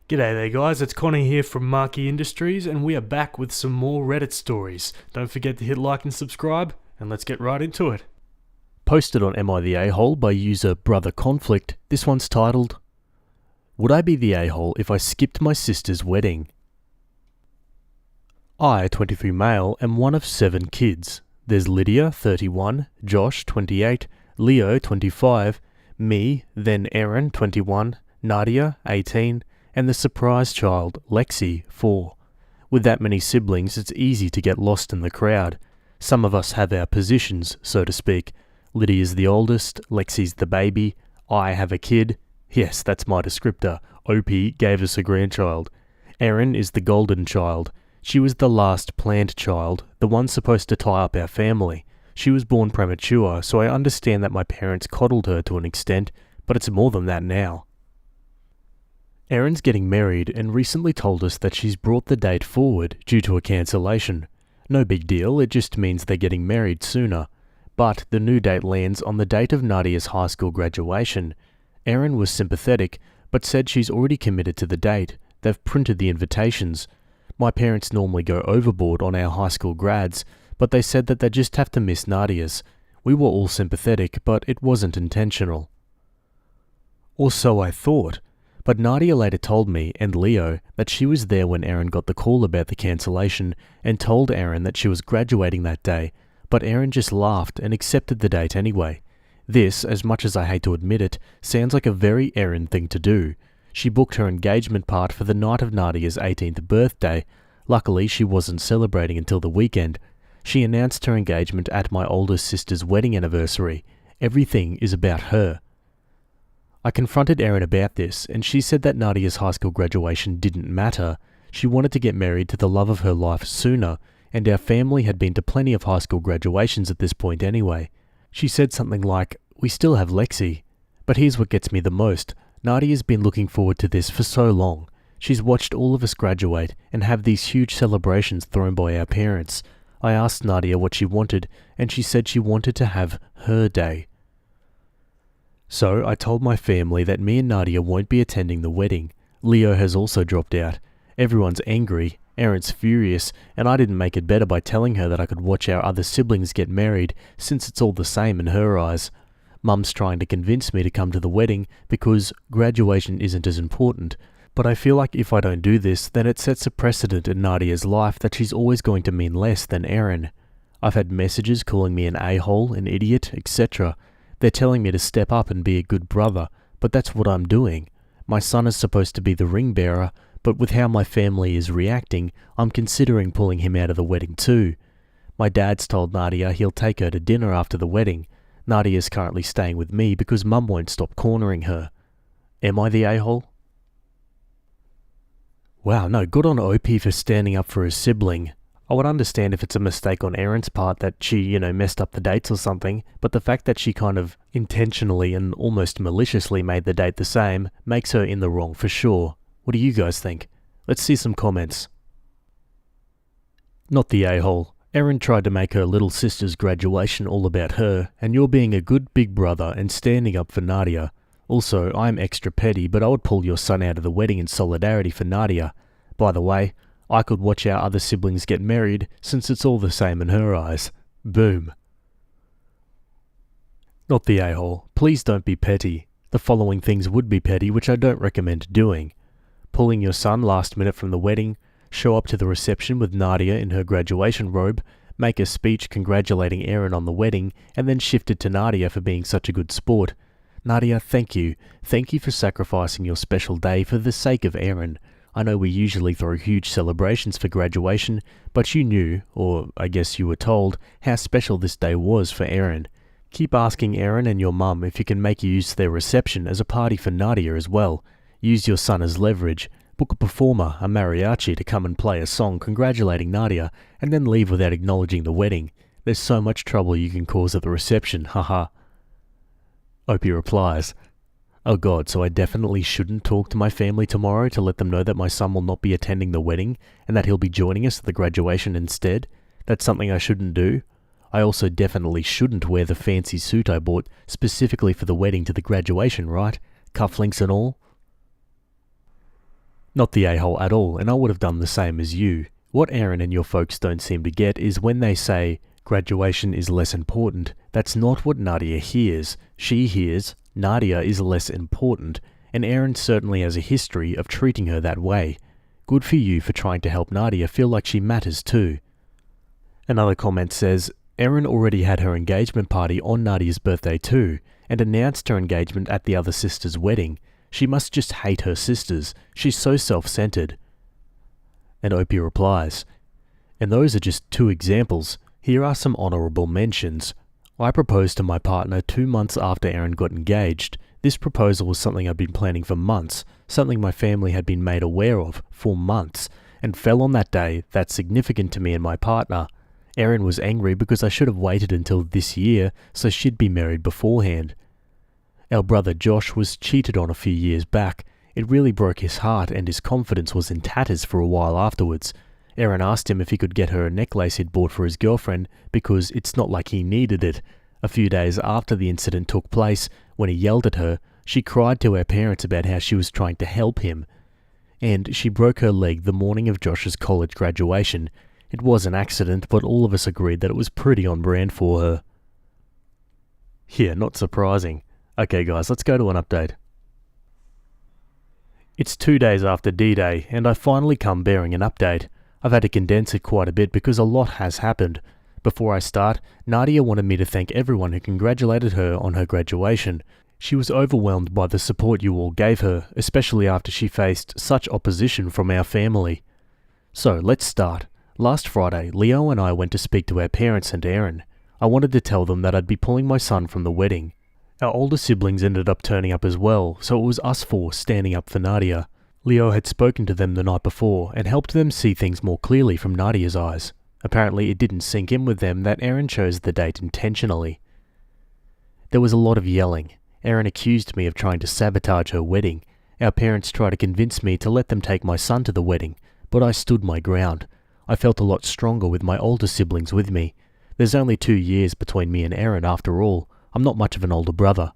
G'day there guys, it's Connor here from Marquee Industries and we are back with some more Reddit stories. Don't forget to hit like and subscribe and let's get right into it. Posted on Am I the A-Hole by user Brother Conflict, this one's titled, Would I be the A-Hole if I skipped my sister's wedding? I, 23 male, am one of 7 kids. There's Lydia, 31, Josh, 28, Leo, 25, me, then Aaron, 21, Nadia, 18, and the surprise child, Lexi, 4. With that many siblings, it's easy to get lost in the crowd. Some of us have our positions, so to speak. Lydia's the oldest, Lexi's the baby, I have a kid. Yes, that's my descriptor. Opie gave us a grandchild. Erin is the golden child. She was the last planned child, the one supposed to tie up our family. She was born premature, so I understand that my parents coddled her to an extent, but it's more than that now. Erin's getting married and recently told us that she's brought the date forward due to a cancellation. No big deal, it just means they're getting married sooner. But the new date lands on the date of Nadia's high school graduation. Erin was sympathetic, but said she's already committed to the date. They've printed the invitations. My parents normally go overboard on our high school grads, but they said that they just have to miss Nadia's. We were all sympathetic, but it wasn't intentional. Or so I thought. But Nadia later told me, and Leo, that she was there when Erin got the call about the cancellation and told Erin that she was graduating that day, but Erin just laughed and accepted the date anyway. This, as much as I hate to admit it, sounds like a very Erin thing to do. She booked her engagement part for the night of Nadia's 18th birthday. Luckily, she wasn't celebrating until the weekend. She announced her engagement at my oldest sister's wedding anniversary. Everything is about her. I confronted Erin about this, and she said that Nadia's high school graduation didn't matter. She wanted to get married to the love of her life sooner, and our family had been to plenty of high school graduations at this point anyway. She said something like, "We still have Lexi." But here's what gets me the most. Nadia's been looking forward to this for so long. She's watched all of us graduate and have these huge celebrations thrown by our parents. I asked Nadia what she wanted, and she said she wanted to have her day. So I told my family that me and Nadia won't be attending the wedding. Leo has also dropped out. Everyone's angry, Erin's furious, and I didn't make it better by telling her that I could watch our other siblings get married since it's all the same in her eyes. Mum's trying to convince me to come to the wedding because graduation isn't as important, but I feel like if I don't do this, then it sets a precedent in Nadia's life that she's always going to mean less than Erin. I've had messages calling me an a-hole, an idiot, etc. They're telling me to step up and be a good brother, but that's what I'm doing. My son is supposed to be the ring bearer, but with how my family is reacting, I'm considering pulling him out of the wedding too. My dad's told Nadia he'll take her to dinner after the wedding. Nadia's currently staying with me because Mum won't stop cornering her. Am I the a-hole? Wow, no, good on Opie for standing up for his sibling. I would understand if it's a mistake on Erin's part that she, messed up the dates or something, but the fact that she kind of intentionally and almost maliciously made the date the same makes her in the wrong for sure. What do you guys think? Let's see some comments. Not the a-hole. Erin tried to make her little sister's graduation all about her, and you're being a good big brother and standing up for Nadia. Also, I'm extra petty, but I would pull your son out of the wedding in solidarity for Nadia. By the way, I could watch our other siblings get married since it's all the same in her eyes. Boom. Not the a-hole. Please don't be petty. The following things would be petty, which I don't recommend doing. Pulling your son last minute from the wedding, show up to the reception with Nadia in her graduation robe, make a speech congratulating Erin on the wedding, and then shift it to Nadia for being such a good sport. Nadia, thank you. Thank you for sacrificing your special day for the sake of Erin. I know we usually throw huge celebrations for graduation, but you knew, or I guess you were told, how special this day was for Erin. Keep asking Erin and your mum if you can make use their reception as a party for Nadia as well. Use your son as leverage. Book a performer, a mariachi, to come and play a song congratulating Nadia, and then leave without acknowledging the wedding. There's so much trouble you can cause at the reception, haha. Opie replies, "Oh god, so I definitely shouldn't talk to my family tomorrow to let them know that my son will not be attending the wedding and that he'll be joining us at the graduation instead? That's something I shouldn't do? I also definitely shouldn't wear the fancy suit I bought specifically for the wedding to the graduation, right? Cufflinks and all?" Not the a-hole at all, and I would have done the same as you. What Aaron and your folks don't seem to get is when they say, graduation is less important, that's not what Nadia hears. She hears, Nadia is less important, and Aaron certainly has a history of treating her that way. Good for you for trying to help Nadia feel like she matters too. Another comment says, Aaron already had her engagement party on Nadia's birthday too, and announced her engagement at the other sister's wedding. She must just hate her sisters. She's so self-centered. And Opie replies, and those are just 2 examples. Here are some honourable mentions. I proposed to my partner 2 months after Aaron got engaged. This proposal was something I'd been planning for months, something my family had been made aware of for months, and fell on that day that's significant to me and my partner. Aaron was angry because I should have waited until this year so she'd be married beforehand. Our brother Josh was cheated on a few years back. It really broke his heart and his confidence was in tatters for a while afterwards. Aaron asked him if he could get her a necklace he'd bought for his girlfriend because it's not like he needed it. A few days after the incident took place, when he yelled at her, she cried to her parents about how she was trying to help him. And she broke her leg the morning of Josh's college graduation. It was an accident, but all of us agreed that it was pretty on brand for her. Yeah, not surprising. Okay guys, let's go to an update. It's 2 days after D-Day, and I finally come bearing an update. I've had to condense it quite a bit because a lot has happened. Before I start, Nadia wanted me to thank everyone who congratulated her on her graduation. She was overwhelmed by the support you all gave her, especially after she faced such opposition from our family. So, let's start. Last Friday, Leo and I went to speak to our parents and Aaron. I wanted to tell them that I'd be pulling my son from the wedding. Our older siblings ended up turning up as well, so it was us 4 standing up for Nadia. Leo had spoken to them the night before and helped them see things more clearly from Nadia's eyes. Apparently it didn't sink in with them that Aaron chose the date intentionally. There was a lot of yelling. Aaron accused me of trying to sabotage her wedding. Our parents tried to convince me to let them take my son to the wedding, but I stood my ground. I felt a lot stronger with my older siblings with me. There's only 2 years between me and Aaron after all. I'm not much of an older brother.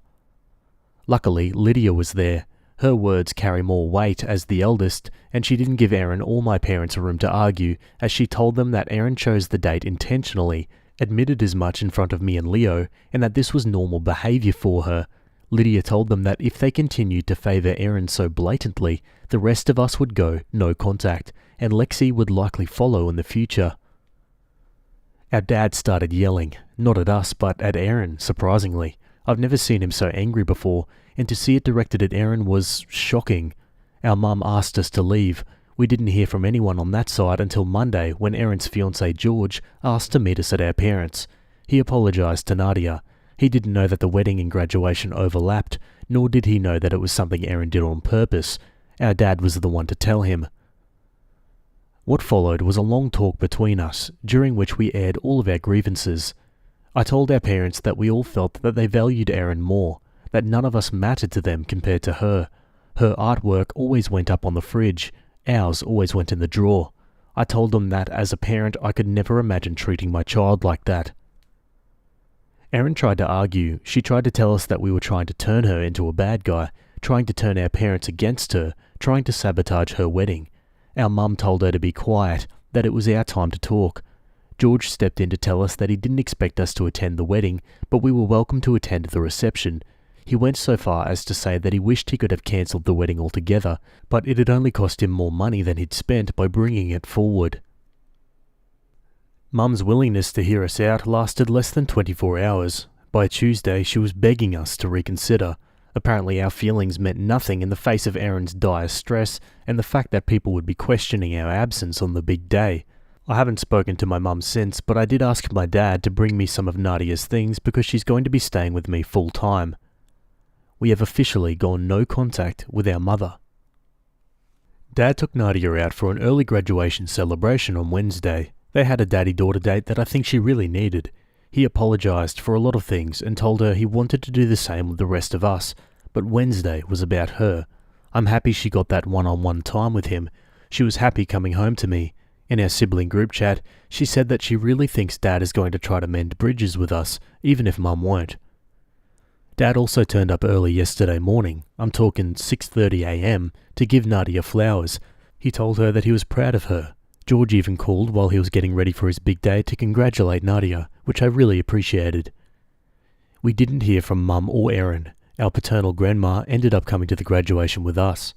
Luckily, Lydia was there. Her words carry more weight as the eldest, and she didn't give Aaron or my parents a room to argue, as she told them that Aaron chose the date intentionally, admitted as much in front of me and Leo, and that this was normal behaviour for her. Lydia told them that if they continued to favour Aaron so blatantly, the rest of us would go no contact, and Lexi would likely follow in the future. Our dad started yelling, not at us but at Aaron, surprisingly. I've never seen him so angry before, and to see it directed at Aaron was shocking. Our mum asked us to leave. We didn't hear from anyone on that side until Monday when Aaron's fiancé George asked to meet us at our parents'. He apologised to Nadia. He didn't know that the wedding and graduation overlapped, nor did he know that it was something Aaron did on purpose. Our dad was the one to tell him. What followed was a long talk between us, during which we aired all of our grievances. I told our parents that we all felt that they valued Aaron more, that none of us mattered to them compared to her. Her artwork always went up on the fridge, ours always went in the drawer. I told them that as a parent I could never imagine treating my child like that. Aaron tried to argue. She tried to tell us that we were trying to turn her into a bad guy, trying to turn our parents against her, trying to sabotage her wedding. Our mum told her to be quiet, that it was our time to talk. George stepped in to tell us that he didn't expect us to attend the wedding, but we were welcome to attend the reception. He went so far as to say that he wished he could have cancelled the wedding altogether, but it had only cost him more money than he'd spent by bringing it forward. Mum's willingness to hear us out lasted less than 24 hours. By Tuesday, she was begging us to reconsider. Apparently our feelings meant nothing in the face of Aaron's dire stress and the fact that people would be questioning our absence on the big day. I haven't spoken to my mum since, but I did ask my dad to bring me some of Nadia's things because she's going to be staying with me full time. We have officially gone no contact with our mother. Dad took Nadia out for an early graduation celebration on Wednesday. They had a daddy-daughter date that I think she really needed. He apologised for a lot of things and told her he wanted to do the same with the rest of us, but Wednesday was about her. I'm happy she got that one-on-one time with him. She was happy coming home to me. In our sibling group chat, she said that she really thinks Dad is going to try to mend bridges with us, even if Mum won't. Dad also turned up early yesterday morning, I'm talking 6:30 a.m, to give Nadia flowers. He told her that he was proud of her. George even called while he was getting ready for his big day to congratulate Nadia, which I really appreciated. We didn't hear from Mum or Erin. Our paternal grandma ended up coming to the graduation with us.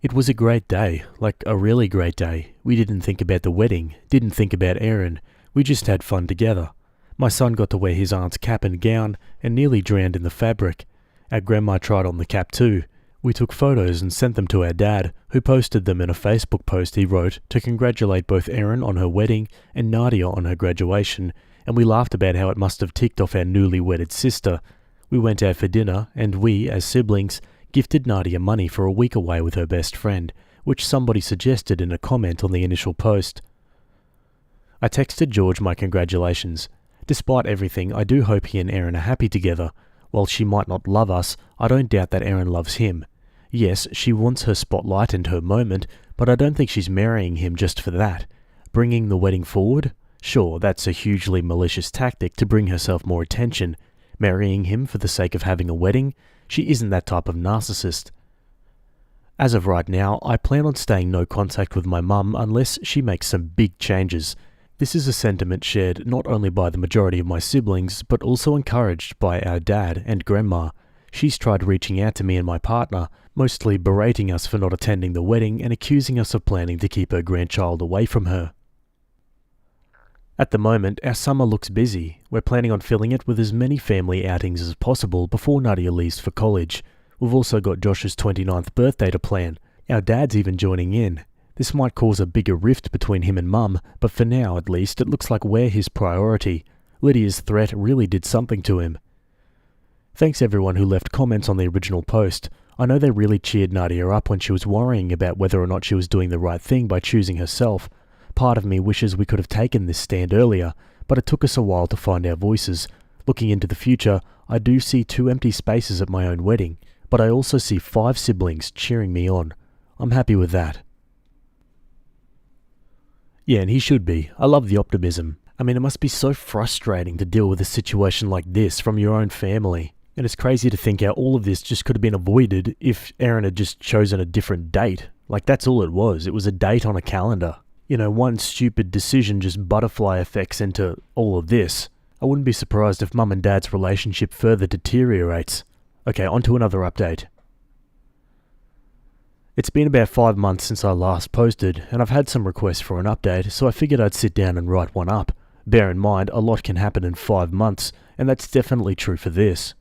It was a great day, like a really great day. We didn't think about the wedding, didn't think about Erin. We just had fun together. My son got to wear his aunt's cap and gown and nearly drowned in the fabric. Our grandma tried on the cap too. We took photos and sent them to our dad, who posted them in a Facebook post he wrote to congratulate both Erin on her wedding and Nadia on her graduation, and we laughed about how it must have ticked off our newly wedded sister. We went out for dinner, and we, as siblings, gifted Nadia money for a week away with her best friend, which somebody suggested in a comment on the initial post. I texted George my congratulations. Despite everything, I do hope he and Erin are happy together. While she might not love us, I don't doubt that Erin loves him. Yes, she wants her spotlight and her moment, but I don't think she's marrying him just for that. Bringing the wedding forward? Sure, that's a hugely malicious tactic to bring herself more attention. Marrying him for the sake of having a wedding? She isn't that type of narcissist. As of right now, I plan on staying no contact with my mum unless she makes some big changes. This is a sentiment shared not only by the majority of my siblings, but also encouraged by our dad and grandma. She's tried reaching out to me and my partner, mostly berating us for not attending the wedding and accusing us of planning to keep her grandchild away from her. At the moment, our summer looks busy. We're planning on filling it with as many family outings as possible before Nadia leaves for college. We've also got Josh's 29th birthday to plan. Our dad's even joining in. This might cause a bigger rift between him and Mum, but for now at least it looks like we're his priority. Lydia's threat really did something to him. Thanks everyone who left comments on the original post. I know they really cheered Nadia up when she was worrying about whether or not she was doing the right thing by choosing herself. Part of me wishes we could have taken this stand earlier, but it took us a while to find our voices. Looking into the future, I do see 2 empty spaces at my own wedding, but I also see 5 siblings cheering me on. I'm happy with that. Yeah, and he should be. I love the optimism. I mean, it must be so frustrating to deal with a situation like this from your own family. And it's crazy to think how all of this just could have been avoided if Erin had just chosen a different date. Like, that's all it was. It was a date on a calendar. You know, one stupid decision just butterfly effects into all of this. I wouldn't be surprised if Mum and Dad's relationship further deteriorates. Okay, on to another update. It's been about 5 months since I last posted, and I've had some requests for an update, so I figured I'd sit down and write one up. Bear in mind, a lot can happen in 5 months, and that's definitely true for this.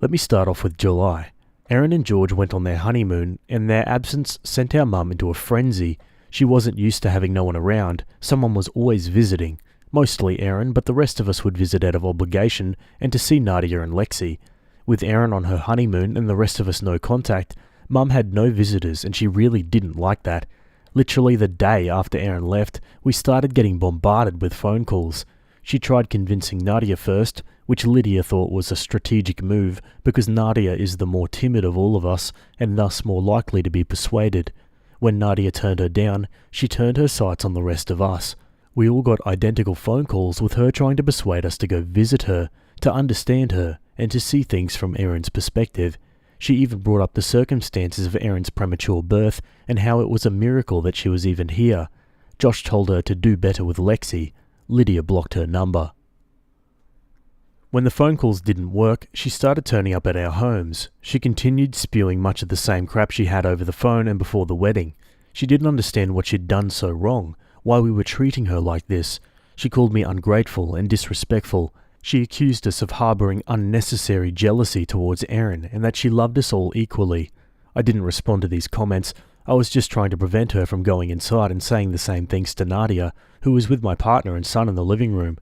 Let me start off with July. Erin and George went on their honeymoon, and their absence sent our mum into a frenzy. She wasn't used to having no one around. Someone was always visiting. Mostly Erin, but the rest of us would visit out of obligation and to see Nadia and Lexi. With Erin on her honeymoon and the rest of us no contact, Mum had no visitors and she really didn't like that. Literally the day after Erin left, we started getting bombarded with phone calls. She tried convincing Nadia first, which Lydia thought was a strategic move because Nadia is the more timid of all of us and thus more likely to be persuaded. When Nadia turned her down, she turned her sights on the rest of us. We all got identical phone calls with her trying to persuade us to go visit her, to understand her, and to see things from Erin's perspective. She even brought up the circumstances of Erin's premature birth and how it was a miracle that she was even here. Josh told her to do better with Lexi. Lydia blocked her number. When the phone calls didn't work, she started turning up at our homes. She continued spewing much of the same crap she had over the phone and before the wedding. She didn't understand what she'd done so wrong, why we were treating her like this. She called me ungrateful and disrespectful. She accused us of harbouring unnecessary jealousy towards Erin and that she loved us all equally. I didn't respond to these comments. I was just trying to prevent her from going inside and saying the same things to Nadia, who was with my partner and son in the living room.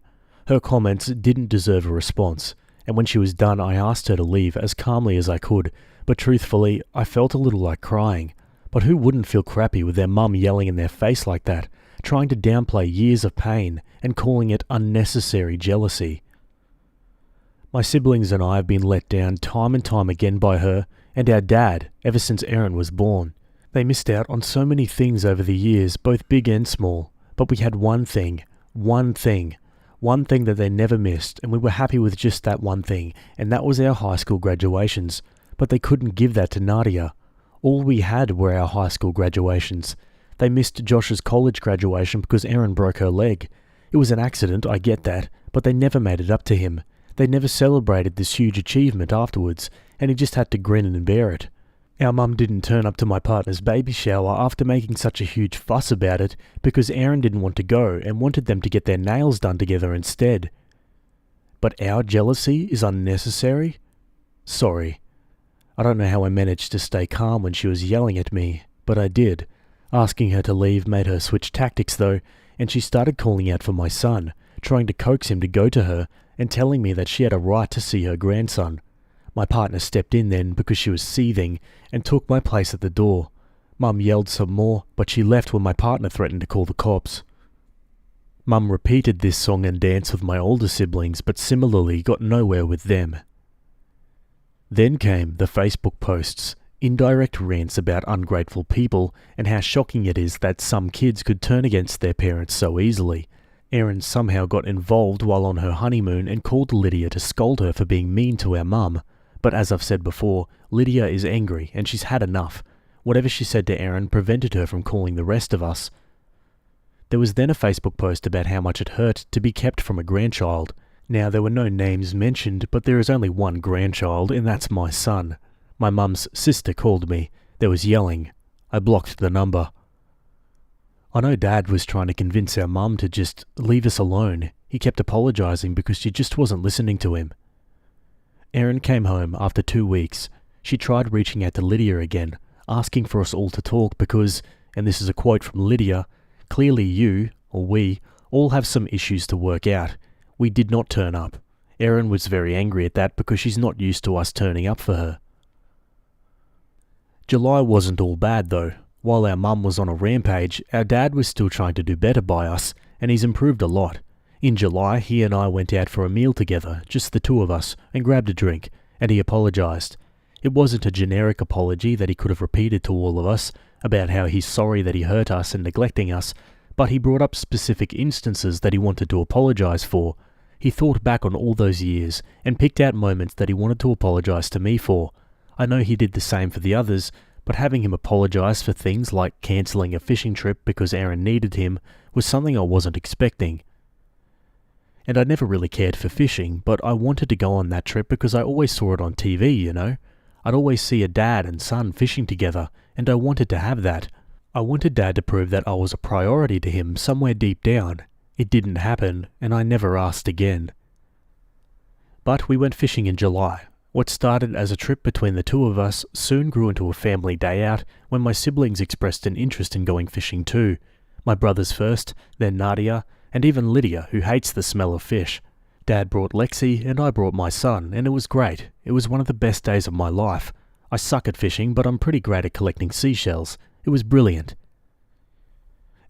Her comments didn't deserve a response, and when she was done I asked her to leave as calmly as I could, but truthfully, I felt a little like crying. But who wouldn't feel crappy with their mum yelling in their face like that, trying to downplay years of pain and calling it unnecessary jealousy? My siblings and I have been let down time and time again by her and our dad ever since Erin was born. They missed out on so many things over the years, both big and small, but we had one thing, One thing that they never missed, and we were happy with just that one thing, and that was our high school graduations. But they couldn't give that to Nadia. All we had were our high school graduations. They missed Josh's college graduation because Erin broke her leg. It was an accident, I get that, but they never made it up to him. They never celebrated this huge achievement afterwards, and he just had to grin and bear it. Our mum didn't turn up to my partner's baby shower after making such a huge fuss about it because Erin didn't want to go and wanted them to get their nails done together instead. But our jealousy is unnecessary? Sorry. I don't know how I managed to stay calm when she was yelling at me, but I did. Asking her to leave made her switch tactics though, and she started calling out for my son, trying to coax him to go to her and telling me that she had a right to see her grandson. My partner stepped in then because she was seething and took my place at the door. Mum yelled some more, but she left when my partner threatened to call the cops. Mum repeated this song and dance with my older siblings, but similarly got nowhere with them. Then came the Facebook posts, indirect rants about ungrateful people and how shocking it is that some kids could turn against their parents so easily. Erin somehow got involved while on her honeymoon and called Lydia to scold her for being mean to our mum. But as I've said before, Lydia is angry and she's had enough. Whatever she said to Erin prevented her from calling the rest of us. There was then a Facebook post about how much it hurt to be kept from a grandchild. Now there were no names mentioned, but there is only one grandchild and that's my son. My mum's sister called me. There was yelling. I blocked the number. I know Dad was trying to convince our mum to just leave us alone. He kept apologising because she just wasn't listening to him. Erin came home after 2 weeks. She tried reaching out to Lydia again, asking for us all to talk because, and this is a quote from Lydia, clearly you, or we, all have some issues to work out. We did not turn up. Erin was very angry at that because she's not used to us turning up for her. July wasn't all bad though. While our mum was on a rampage, our dad was still trying to do better by us, and he's improved a lot. In July, he and I went out for a meal together, just the two of us, and grabbed a drink, and he apologised. It wasn't a generic apology that he could have repeated to all of us, about how he's sorry that he hurt us and neglecting us, but he brought up specific instances that he wanted to apologise for. He thought back on all those years, and picked out moments that he wanted to apologise to me for. I know he did the same for the others, but having him apologise for things like cancelling a fishing trip because Erin needed him was something I wasn't expecting. And I never really cared for fishing, but I wanted to go on that trip because I always saw it on TV, you know. I'd always see a dad and son fishing together, and I wanted to have that. I wanted Dad to prove that I was a priority to him somewhere deep down. It didn't happen, and I never asked again. But we went fishing in July. What started as a trip between the two of us soon grew into a family day out when my siblings expressed an interest in going fishing too. My brothers first, then Nadia, and even Lydia, who hates the smell of fish. Dad brought Lexi and I brought my son, and it was great. It was one of the best days of my life. I suck at fishing, but I'm pretty great at collecting seashells. It was brilliant.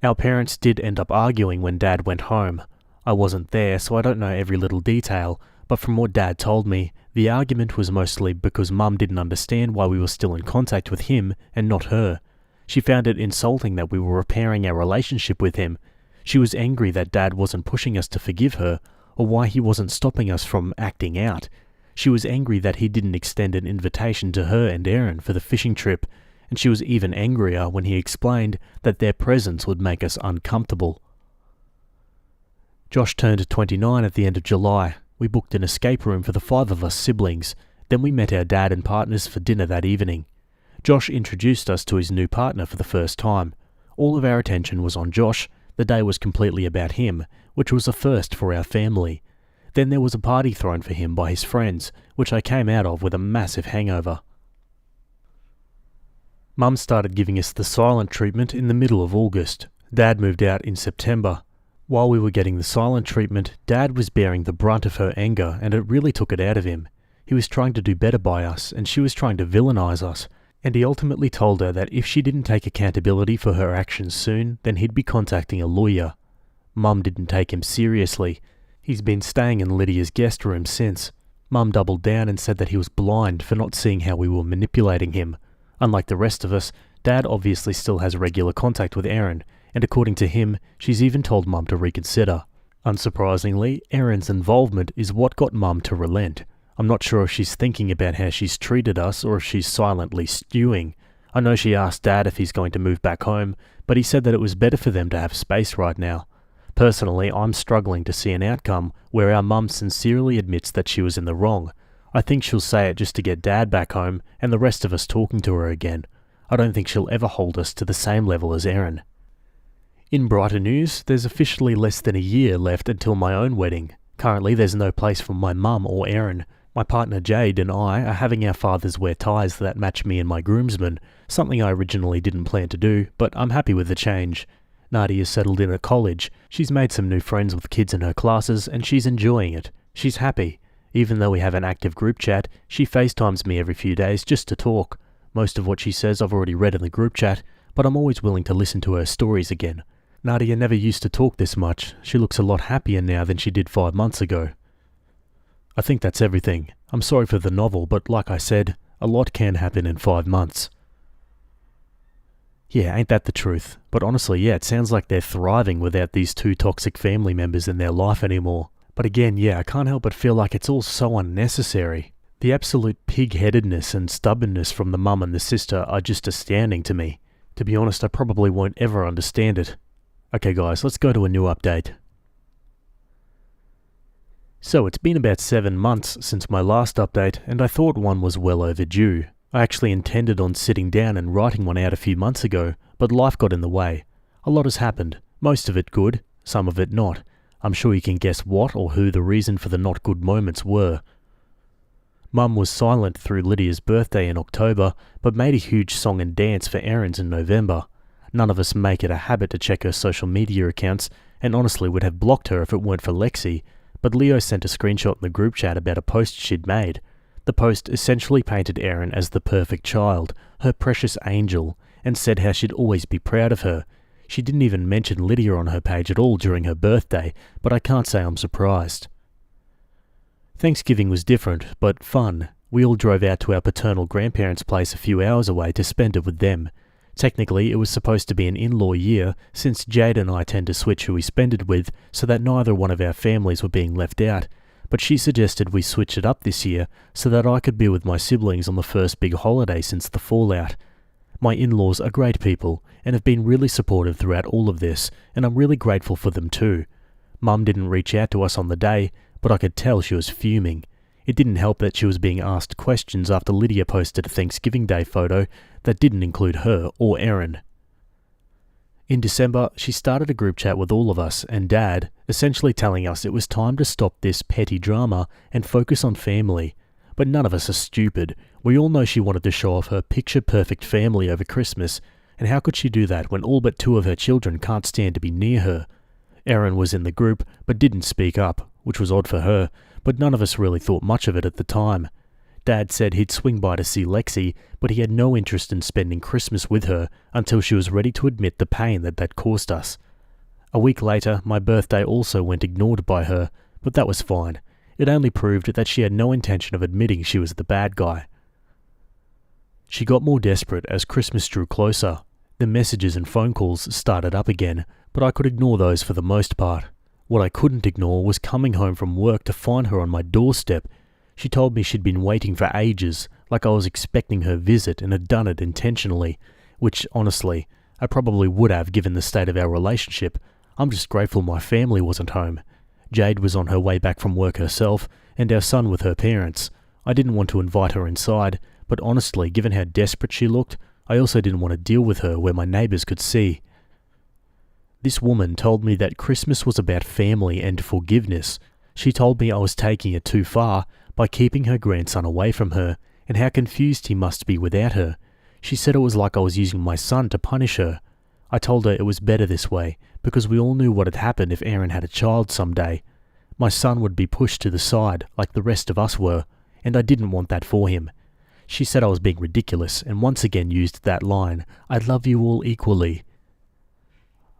Our parents did end up arguing when Dad went home. I wasn't there, so I don't know every little detail, but from what Dad told me, the argument was mostly because Mum didn't understand why we were still in contact with him and not her. She found it insulting that we were repairing our relationship with him. She was angry that Dad wasn't pushing us to forgive her, or why he wasn't stopping us from acting out. She was angry that he didn't extend an invitation to her and Erin for the fishing trip, and she was even angrier when he explained that their presence would make us uncomfortable. Josh turned 29 at the end of July. We booked an escape room for the 5 of us siblings. Then we met our dad and partners for dinner that evening. Josh introduced us to his new partner for the first time. All of our attention was on Josh. The day was completely about him, which was a first for our family. Then there was a party thrown for him by his friends, which I came out of with a massive hangover. Mum started giving us the silent treatment in the middle of August. Dad moved out in September. While we were getting the silent treatment, Dad was bearing the brunt of her anger, and it really took it out of him. He was trying to do better by us, and she was trying to villainize us, and he ultimately told her that if she didn't take accountability for her actions soon, then he'd be contacting a lawyer. Mum didn't take him seriously. He's been staying in Lydia's guest room since. Mum doubled down and said that he was blind for not seeing how we were manipulating him. Unlike the rest of us, Dad obviously still has regular contact with Erin, and according to him, she's even told Mum to reconsider. Unsurprisingly, Erin's involvement is what got Mum to relent. I'm not sure if she's thinking about how she's treated us or if she's silently stewing. I know she asked Dad if he's going to move back home, but he said that it was better for them to have space right now. Personally, I'm struggling to see an outcome where our mum sincerely admits that she was in the wrong. I think she'll say it just to get Dad back home and the rest of us talking to her again. I don't think she'll ever hold us to the same level as Erin. In brighter news, there's officially less than a year left until my own wedding. Currently, there's no place for my mum or Erin. My partner Jade and I are having our fathers wear ties that match me and my groomsmen, something I originally didn't plan to do, but I'm happy with the change. Nadia's settled in at college. She's made some new friends with kids in her classes and she's enjoying it. She's happy. Even though we have an active group chat, she FaceTimes me every few days just to talk. Most of what she says I've already read in the group chat, but I'm always willing to listen to her stories again. Nadia never used to talk this much. She looks a lot happier now than she did 5 months ago. I think that's everything. I'm sorry for the novel, but like I said, a lot can happen in 5 months. Yeah, ain't that the truth? But honestly, yeah, it sounds like they're thriving without these 2 toxic family members in their life anymore. But again, yeah, I can't help but feel like it's all so unnecessary. The absolute pig-headedness and stubbornness from the mum and the sister are just astounding to me. To be honest, I probably won't ever understand it. Okay guys, let's go to a new update. So it's been about 7 months since my last update, and I thought one was well overdue. I actually intended on sitting down and writing one out a few months ago, but life got in the way. A lot has happened, most of it good, some of it not. I'm sure you can guess what or who the reason for the not good moments were. Mum was silent through Lydia's birthday in October, but made a huge song and dance for Erin's in November. None of us make it a habit to check her social media accounts, and honestly would have blocked her if it weren't for Lexi, but Leo sent a screenshot in the group chat about a post she'd made. The post essentially painted Erin as the perfect child, her precious angel, and said how she'd always be proud of her. She didn't even mention Lydia on her page at all during her birthday, but I can't say I'm surprised. Thanksgiving was different, but fun. We all drove out to our paternal grandparents' place a few hours away to spend it with them. Technically, it was supposed to be an in-law year, since Jade and I tend to switch who we spend it with, so that neither one of our families were being left out, but she suggested we switch it up this year so that I could be with my siblings on the first big holiday since the fallout. My in-laws are great people, and have been really supportive throughout all of this, and I'm really grateful for them too. Mum didn't reach out to us on the day, but I could tell she was fuming. It didn't help that she was being asked questions after Lydia posted a Thanksgiving Day photo that didn't include her or Erin. In December, she started a group chat with all of us and Dad, essentially telling us it was time to stop this petty drama and focus on family. But none of us are stupid. We all know she wanted to show off her picture-perfect family over Christmas, and how could she do that when all but 2 of her children can't stand to be near her? Erin was in the group, but didn't speak up, which was odd for her, but none of us really thought much of it at the time. Dad said he'd swing by to see Lexi, but he had no interest in spending Christmas with her until she was ready to admit the pain that caused us. A week later, my birthday also went ignored by her, but that was fine. It only proved that she had no intention of admitting she was the bad guy. She got more desperate as Christmas drew closer. The messages and phone calls started up again, but I could ignore those for the most part. What I couldn't ignore was coming home from work to find her on my doorstep. She told me she'd been waiting for ages, like I was expecting her visit and had done it intentionally, which, honestly, I probably would have given the state of our relationship. I'm just grateful my family wasn't home. Jade was on her way back from work herself, and our son with her parents. I didn't want to invite her inside, but honestly, given how desperate she looked, I also didn't want to deal with her where my neighbours could see. This woman told me that Christmas was about family and forgiveness. She told me I was taking it too far by keeping her grandson away from her, and how confused he must be without her. She said it was like I was using my son to punish her. I told her it was better this way, because we all knew what had happened if Erin had a child someday. My son would be pushed to the side, like the rest of us were, and I didn't want that for him. She said I was being ridiculous, and once again used that line, "I love you all equally."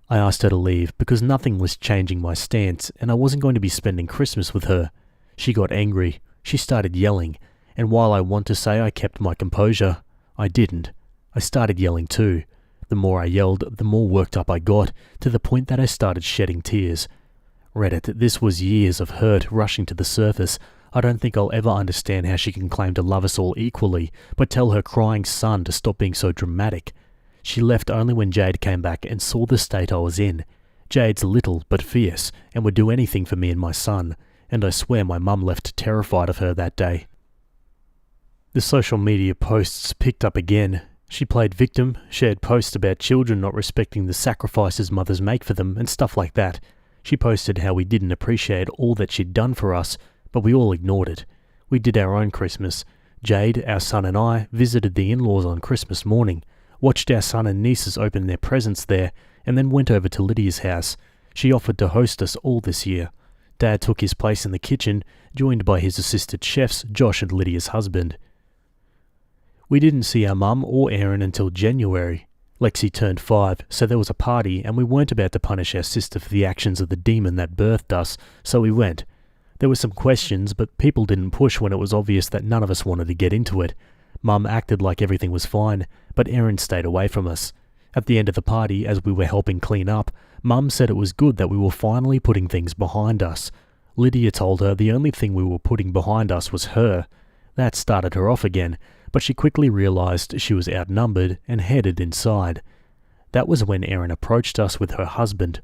I asked her to leave because nothing was changing my stance, and I wasn't going to be spending Christmas with her. She got angry. She started yelling, and while I want to say I kept my composure, I didn't. I started yelling too. The more I yelled, the more worked up I got, to the point that I started shedding tears. Reddit, this was years of hurt rushing to the surface. I don't think I'll ever understand how she can claim to love us all equally, but tell her crying son to stop being so dramatic. She left only when Jade came back and saw the state I was in. Jade's little but fierce and would do anything for me and my son, and I swear my mum left terrified of her that day. The social media posts picked up again. She played victim, shared posts about children not respecting the sacrifices mothers make for them and stuff like that. She posted how we didn't appreciate all that she'd done for us, but we all ignored it. We did our own Christmas. Jade, our son and I visited the in-laws on Christmas morning, watched our son and nieces open their presents there, and then went over to Lydia's house. She offered to host us all this year. Dad took his place in the kitchen, joined by his assistant chefs, Josh and Lydia's husband. We didn't see our mum or Erin until January. Lexi turned 5, so there was a party, and we weren't about to punish our sister for the actions of the demon that birthed us, so we went. There were some questions, but people didn't push when it was obvious that none of us wanted to get into it. Mum acted like everything was fine, but Erin stayed away from us. At the end of the party, as we were helping clean up, Mum said it was good that we were finally putting things behind us. Lydia told her the only thing we were putting behind us was her. That started her off again, but she quickly realised she was outnumbered and headed inside. That was when Erin approached us with her husband.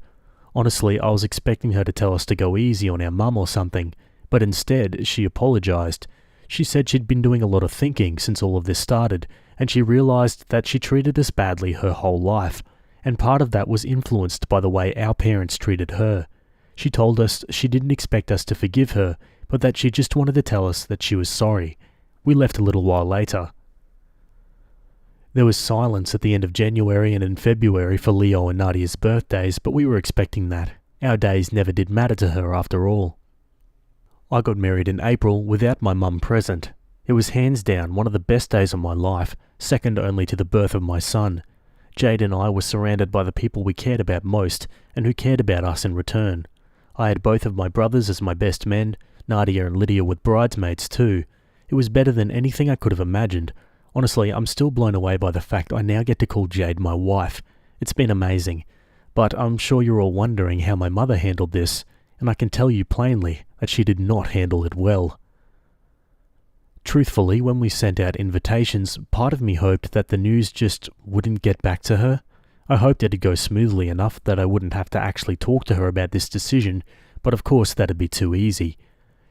Honestly, I was expecting her to tell us to go easy on our mum or something, but instead she apologised. She said she'd been doing a lot of thinking since all of this started, and she realised that she treated us badly her whole life, and part of that was influenced by the way our parents treated her. She told us she didn't expect us to forgive her, but that she just wanted to tell us that she was sorry. We left a little while later. There was silence at the end of January and in February for Leo and Nadia's birthdays, but we were expecting that. Our days never did matter to her after all. I got married in April without my mum present. It was hands down one of the best days of my life, second only to the birth of my son. Jade and I were surrounded by the people we cared about most, and who cared about us in return. I had both of my brothers as my best men, Nadia and Lydia with bridesmaids too. It was better than anything I could have imagined. Honestly, I'm still blown away by the fact I now get to call Jade my wife. It's been amazing. But I'm sure you're all wondering how my mother handled this, and I can tell you plainly that she did not handle it well. Truthfully, when we sent out invitations, part of me hoped that the news just wouldn't get back to her. I hoped it'd go smoothly enough that I wouldn't have to actually talk to her about this decision, but of course that'd be too easy.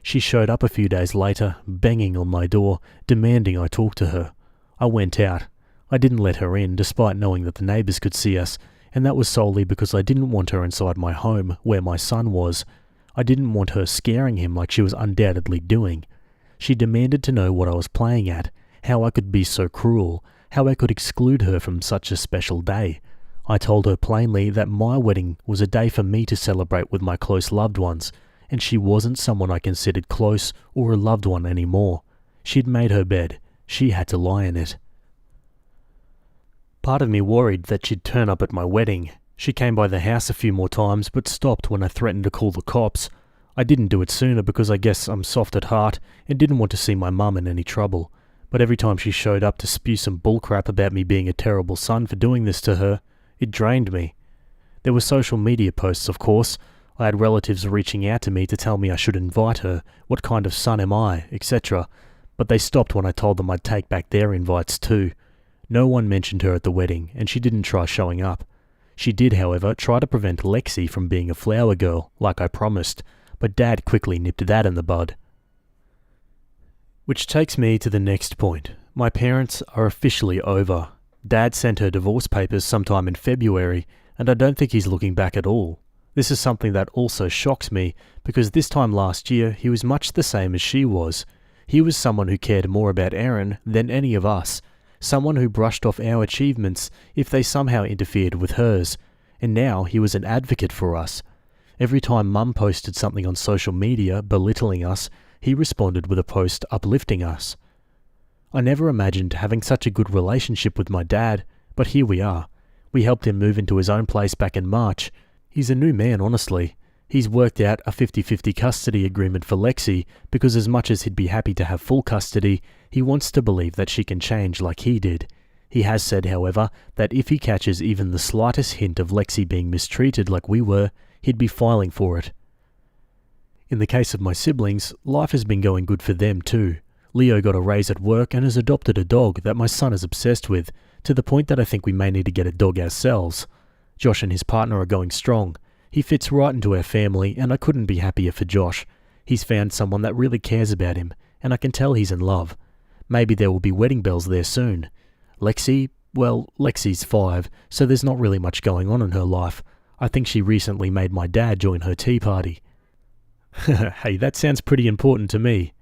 She showed up a few days later, banging on my door, demanding I talk to her. I went out. I didn't let her in, despite knowing that the neighbours could see us, and that was solely because I didn't want her inside my home, where my son was. I didn't want her scaring him like she was undoubtedly doing. She demanded to know what I was playing at, how I could be so cruel, how I could exclude her from such a special day. I told her plainly that my wedding was a day for me to celebrate with my close loved ones, and she wasn't someone I considered close or a loved one anymore. She'd made her bed. She had to lie in it. Part of me worried that she'd turn up at my wedding. She came by the house a few more times, but stopped when I threatened to call the cops. I didn't do it sooner because I guess I'm soft at heart and didn't want to see my mum in any trouble. But every time she showed up to spew some bullcrap about me being a terrible son for doing this to her, it drained me. There were social media posts, of course. I had relatives reaching out to me to tell me I should invite her, what kind of son am I, etc., but they stopped when I told them I'd take back their invites too. No one mentioned her at the wedding, and she didn't try showing up. She did, however, try to prevent Lexi from being a flower girl, like I promised, but Dad quickly nipped that in the bud. Which takes me to the next point. My parents are officially over. Dad sent her divorce papers sometime in February, and I don't think he's looking back at all. This is something that also shocks me, because this time last year he was much the same as she was. He was someone who cared more about Erin than any of us, someone who brushed off our achievements if they somehow interfered with hers, and now he was an advocate for us. Every time Mum posted something on social media belittling us, he responded with a post uplifting us. I never imagined having such a good relationship with my dad, but here we are. We helped him move into his own place back in March. He's a new man, honestly. He's worked out a 50-50 custody agreement for Lexi because as much as he'd be happy to have full custody, he wants to believe that she can change like he did. He has said, however, that if he catches even the slightest hint of Lexi being mistreated like we were, he'd be filing for it. In the case of my siblings, life has been going good for them too. Leo got a raise at work and has adopted a dog that my son is obsessed with, to the point that I think we may need to get a dog ourselves. Josh and his partner are going strong. He fits right into our family, and I couldn't be happier for Josh. He's found someone that really cares about him, and I can tell he's in love. Maybe there will be wedding bells there soon. Lexi, well, Lexi's 5, so there's not really much going on in her life. I think she recently made my dad join her tea party. Hey, that sounds pretty important to me.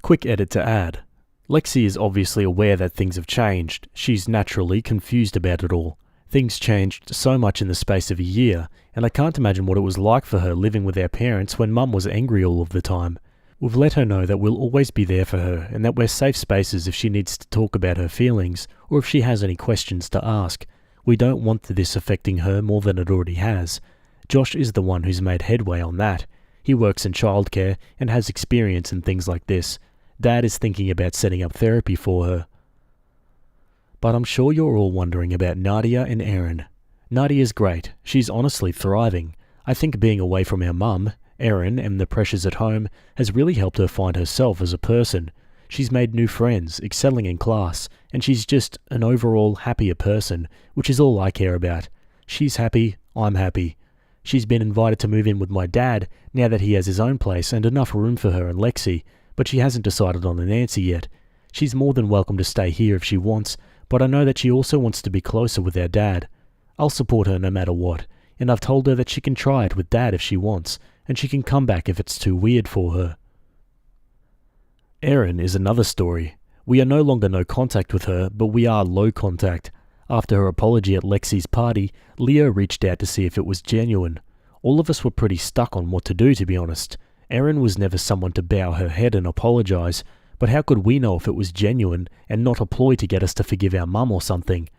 Quick edit to add. Lexi is obviously aware that things have changed. She's naturally confused about it all. Things changed so much in the space of a year, and I can't imagine what it was like for her living with our parents when Mum was angry all of the time. We've let her know that we'll always be there for her, and that we're safe spaces if she needs to talk about her feelings, or if she has any questions to ask. We don't want this affecting her more than it already has. Josh is the one who's made headway on that. He works in childcare and has experience in things like this. Dad is thinking about setting up therapy for her. But I'm sure you're all wondering about Nadia and Erin. Nadia's great. She's honestly thriving. I think being away from our mum, Erin, and the pressures at home has really helped her find herself as a person. She's made new friends, excelling in class, and she's just an overall happier person, which is all I care about. She's happy, I'm happy. She's been invited to move in with my dad now that he has his own place and enough room for her and Lexi, but she hasn't decided on an answer yet. She's more than welcome to stay here if she wants, but I know that she also wants to be closer with our dad. I'll support her no matter what, and I've told her that she can try it with Dad if she wants, and she can come back if it's too weird for her. Erin is another story. We are no longer no contact with her, but we are low contact. After her apology at Lexi's party, Leo reached out to see if it was genuine. All of us were pretty stuck on what to do, to be honest. Erin was never someone to bow her head and apologise, but how could we know if it was genuine and not a ploy to get us to forgive our mum or something?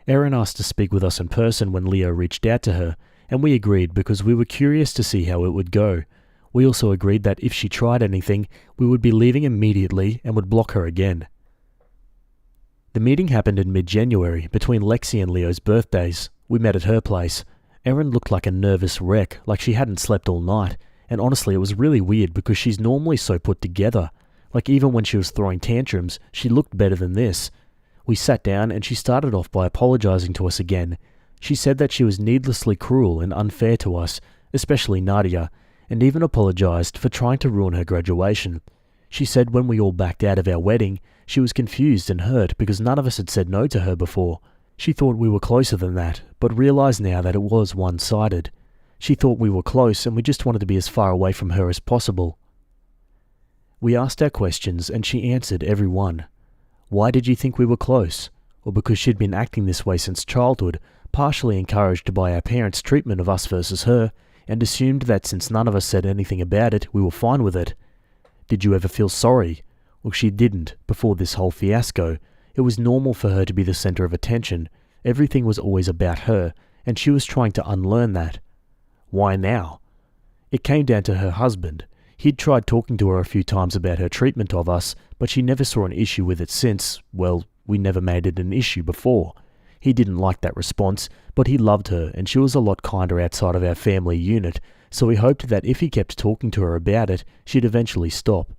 Erin asked to speak with us in person when Leo reached out to her, and we agreed because we were curious to see how it would go. We also agreed that if she tried anything, we would be leaving immediately and would block her again. The meeting happened in mid-January, between Lexi and Leo's birthdays. We met at her place. Erin looked like a nervous wreck, like she hadn't slept all night, and honestly it was really weird because she's normally so put together. Like even when she was throwing tantrums, she looked better than this. We sat down and she started off by apologising to us again. She said that she was needlessly cruel and unfair to us, especially Nadia, and even apologised for trying to ruin her graduation. She said when we all backed out of our wedding, she was confused and hurt because none of us had said no to her before. She thought we were closer than that, but realised now that it was one-sided. She thought we were close and we just wanted to be as far away from her as possible. We asked our questions and she answered every one. Why did you think we were close? Or because she'd been acting this way since childhood, partially encouraged by our parents' treatment of us versus her, and assumed that since none of us said anything about it, we were fine with it. Did you ever feel sorry? Well, she didn't, before this whole fiasco. It was normal for her to be the centre of attention. Everything was always about her, and she was trying to unlearn that. Why now? It came down to her husband. He'd tried talking to her a few times about her treatment of us, but she never saw an issue with it since, well, we never made it an issue before. He didn't like that response, but he loved her and she was a lot kinder outside of our family unit, so he hoped that if he kept talking to her about it, she'd eventually stop.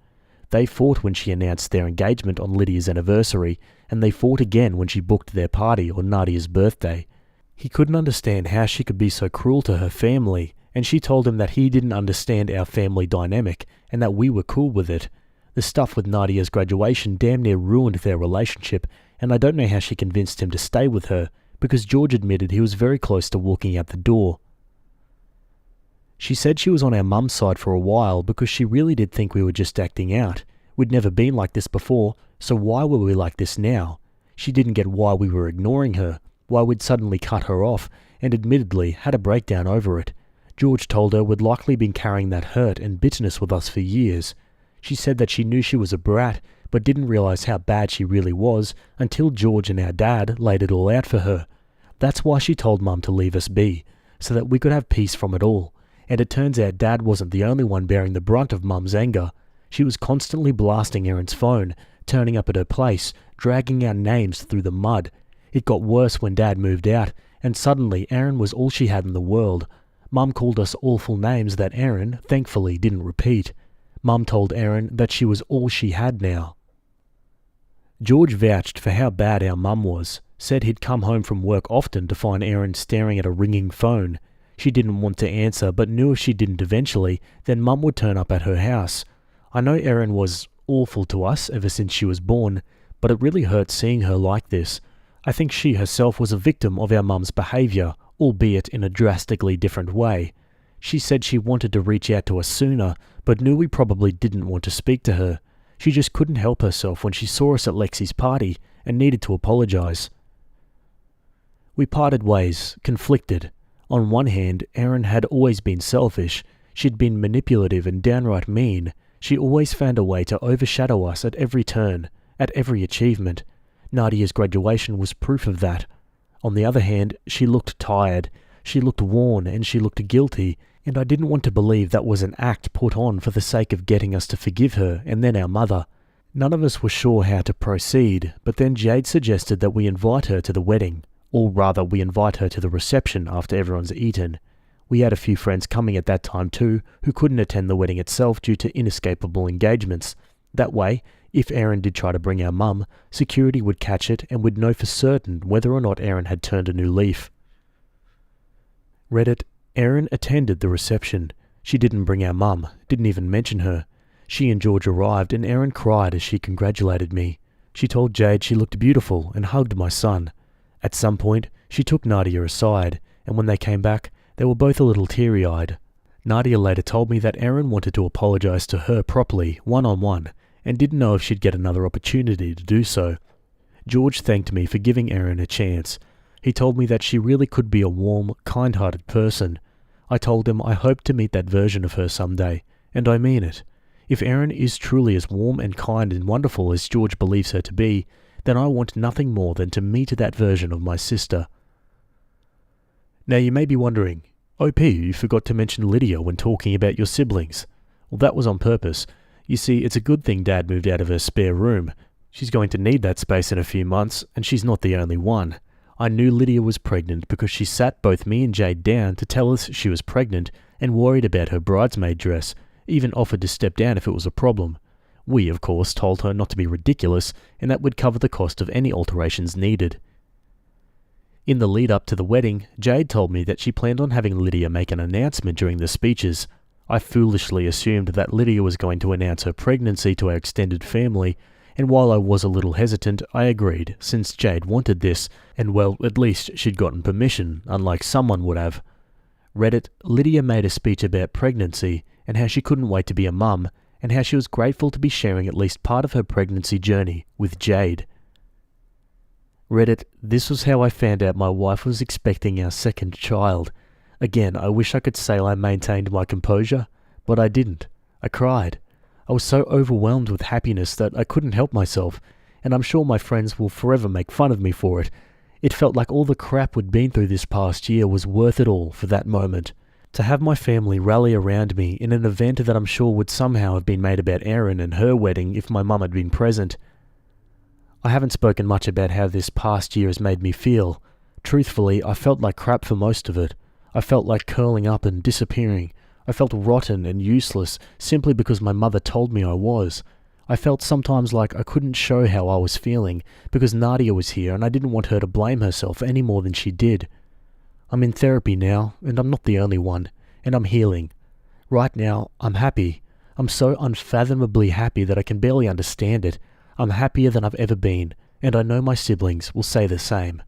They fought when she announced their engagement on Lydia's anniversary, and they fought again when she booked their party on Nadia's birthday. He couldn't understand how she could be so cruel to her family, and she told him that he didn't understand our family dynamic and that we were cool with it. The stuff with Nadia's graduation damn near ruined their relationship, and I don't know how she convinced him to stay with her, because George admitted he was very close to walking out the door. She said she was on our mum's side for a while because she really did think we were just acting out. We'd never been like this before, so why were we like this now? She didn't get why we were ignoring her, why we'd suddenly cut her off, and admittedly had a breakdown over it. George told her we'd likely been carrying that hurt and bitterness with us for years. She said that she knew she was a brat, but didn't realise how bad she really was until George and our dad laid it all out for her. That's why she told Mum to leave us be, so that we could have peace from it all. And it turns out Dad wasn't the only one bearing the brunt of Mum's anger. She was constantly blasting Erin's phone, turning up at her place, dragging our names through the mud. It got worse when Dad moved out, and suddenly Erin was all she had in the world. Mum called us awful names that Erin, thankfully, didn't repeat. Mum told Erin that she was all she had now. George vouched for how bad our mum was, said he'd come home from work often to find Erin staring at a ringing phone. She didn't want to answer, but knew if she didn't eventually, then Mum would turn up at her house. I know Erin was awful to us ever since she was born, but it really hurt seeing her like this. I think she herself was a victim of our mum's behaviour, albeit in a drastically different way. She said she wanted to reach out to us sooner, but knew we probably didn't want to speak to her. She just couldn't help herself when she saw us at Lexi's party and needed to apologise. We parted ways, conflicted. On one hand, Erin had always been selfish. She'd been manipulative and downright mean. She always found a way to overshadow us at every turn, at every achievement. Nadia's graduation was proof of that. On the other hand, she looked tired, she looked worn, and she looked guilty, and I didn't want to believe that was an act put on for the sake of getting us to forgive her and then our mother. None of us were sure how to proceed, but then Jade suggested that we invite her to the wedding, or rather we invite her to the reception after everyone's eaten. We had a few friends coming at that time too, who couldn't attend the wedding itself due to inescapable engagements. That way, if Erin did try to bring our mum, security would catch it and would know for certain whether or not Erin had turned a new leaf. Reddit, Erin attended the reception. She didn't bring our mum, didn't even mention her. She and George arrived and Erin cried as she congratulated me. She told Jade she looked beautiful and hugged my son. At some point, she took Nadia aside, and when they came back, they were both a little teary-eyed. Nadia later told me that Erin wanted to apologise to her properly, one-on-one, and didn't know if she'd get another opportunity to do so. George thanked me for giving Erin a chance. He told me that she really could be a warm, kind-hearted person. I told him I hoped to meet that version of her someday, and I mean it. If Erin is truly as warm and kind and wonderful as George believes her to be, then I want nothing more than to meet that version of my sister. Now you may be wondering, OP, you forgot to mention Lydia when talking about your siblings. Well, that was on purpose. You see, it's a good thing Dad moved out of her spare room. She's going to need that space in a few months, and she's not the only one. I knew Lydia was pregnant because she sat both me and Jade down to tell us she was pregnant and worried about her bridesmaid dress, even offered to step down if it was a problem. We, of course, told her not to be ridiculous and that would cover the cost of any alterations needed. In the lead up to the wedding, Jade told me that she planned on having Lydia make an announcement during the speeches. I foolishly assumed that Lydia was going to announce her pregnancy to our extended family, and while I was a little hesitant, I agreed, since Jade wanted this, and well, at least she'd gotten permission, unlike someone would have. Reddit, Lydia made a speech about pregnancy, and how she couldn't wait to be a mum, and how she was grateful to be sharing at least part of her pregnancy journey with Jade. Reddit, this was how I found out my wife was expecting our second child. Again, I wish I could say I maintained my composure, but I didn't. I cried. I was so overwhelmed with happiness that I couldn't help myself, and I'm sure my friends will forever make fun of me for it. It felt like all the crap we'd been through this past year was worth it all for that moment. To have my family rally around me in an event that I'm sure would somehow have been made about Erin and her wedding if my mum had been present. I haven't spoken much about how this past year has made me feel. Truthfully, I felt like crap for most of it. I felt like curling up and disappearing. I felt rotten and useless simply because my mother told me I was. I felt sometimes like I couldn't show how I was feeling because Nadia was here and I didn't want her to blame herself any more than she did. I'm in therapy now, and I'm not the only one, and I'm healing. Right now, I'm happy. I'm so unfathomably happy that I can barely understand it. I'm happier than I've ever been, and I know my siblings will say the same.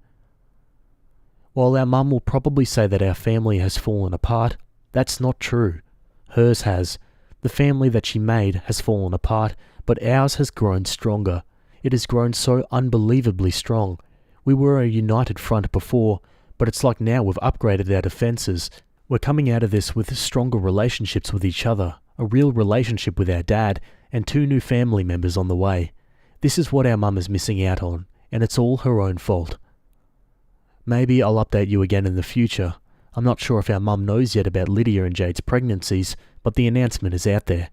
While our mum will probably say that our family has fallen apart, that's not true. Hers has. The family that she made has fallen apart, but ours has grown stronger. It has grown so unbelievably strong. We were a united front before, but it's like now we've upgraded our defences. We're coming out of this with stronger relationships with each other, a real relationship with our dad, and 2 new family members on the way. This is what our mum is missing out on, and it's all her own fault. Maybe I'll update you again in the future. I'm not sure if our mum knows yet about Lydia and Jade's pregnancies, but the announcement is out there.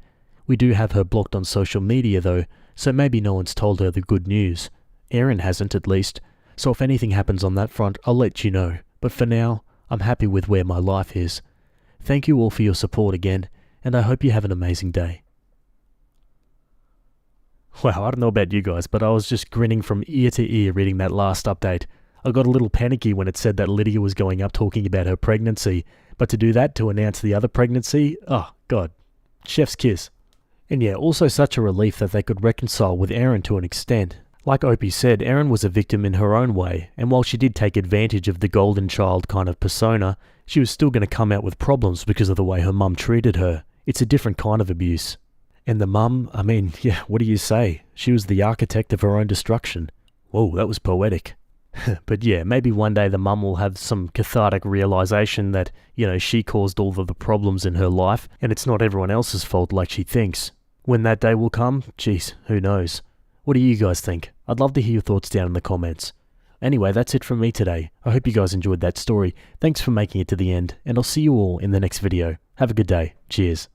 We do have her blocked on social media though, so maybe no one's told her the good news. Erin hasn't at least, so if anything happens on that front, I'll let you know. But for now, I'm happy with where my life is. Thank you all for your support again, and I hope you have an amazing day. Wow, I don't know about you guys, but I was just grinning from ear to ear reading that last update. I got a little panicky when it said that Lydia was going up talking about her pregnancy, but to do that, to announce the other pregnancy, oh god, chef's kiss. And yeah, also such a relief that they could reconcile with Erin to an extent. Like Opie said, Erin was a victim in her own way, and while she did take advantage of the golden child kind of persona, she was still going to come out with problems because of the way her mum treated her. It's a different kind of abuse. And the mum, I mean, yeah, what do you say? She was the architect of her own destruction. Whoa, that was poetic. But yeah, maybe one day the mum will have some cathartic realization that, she caused all of the problems in her life, and it's not everyone else's fault like she thinks. When that day will come, geez, who knows? What do you guys think? I'd love to hear your thoughts down in the comments. Anyway, that's it from me today. I hope you guys enjoyed that story. Thanks for making it to the end, and I'll see you all in the next video. Have a good day. Cheers.